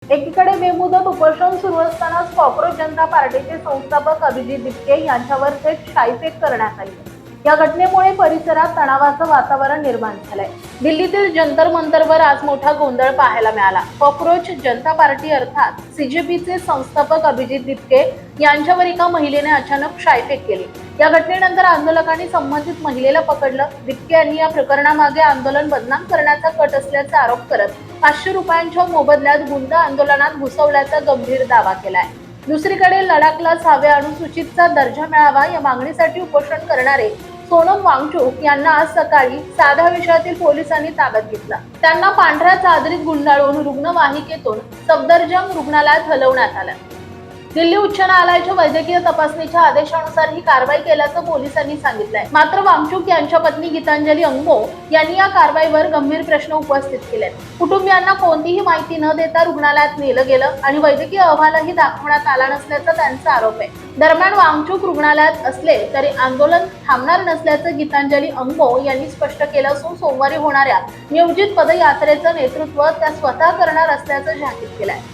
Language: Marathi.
एकीकडे बेमुदत उपोषण सुरू असतानाच कॉक्रोच जनता पार्टीचे संस्थापक अभिजित दिपके यांच्यावर थेट शाईफेक करण्यात आली. या घटनेमुळे परिसरात तणावाचं वातावरण निर्माण झालंय. दिल्लीतील जंतर मंतरवर आज मोठा गोंधळ पाहायला मिळाला. कॉक्रोच जनता पार्टी अर्थात सीजेपीचे संस्थापक अभिजित दिपके यांच्यावर एका महिलेने अचानक शाईफेक केली. या घटनेनंतर आंदोलकांनी संबंधित महिलेला पकडलं. दिपके यांनी या प्रकरणामागे आंदोलन बदनाम करण्याचा कट असल्याचा आरोप करत 500 रुपयांच्या मोबदल्यात गुंड आंदोलनात घुसवल्याचा गंभीर दावा केलाय. दुसरीकडे लडाखला 6व्या अनुसूचितचा दर्जा मिळावा या मागणीसाठी उपोषण करणारे सोनम वांगचुक यांना आज सकाळी साध्या विषयातील पोलिसांनी ताब्यात घेतलं. त्यांना पांढऱ्या चादरीत गुंडाळून रुग्णवाहिकेतून सफदरजंग रुग्णालयात हलवण्यात आलं. दिल्ली उच्च न्यायालयाच्या वैद्यकीय तपासणीच्या आदेशानुसार ही कारवाई केल्याचं पोलिसांनी सांगितलंय. मात्र वांगचुक यांच्या पत्नी गीतांजली अंगमो यांनी या कारवाईवर गंभीर प्रश्न उपस्थित केलेत. कुटुंबियांना कोणतीही माहिती न देता रुग्णालयात नेलं गेलं आणि वैद्यकीय अहवालही दाखवण्यात आला नसल्याचा त्यांचा आरोप आहे. दरम्यान वांगचुक रुग्णालयात असले तरी आंदोलन थांबणार नसल्याचं गीतांजली अंगमो यांनी स्पष्ट केलं असून सोमवारी होणाऱ्या नियोजित पदयात्रेचं नेतृत्व त्या स्वतः करणार असल्याचं जाहीर केलंय.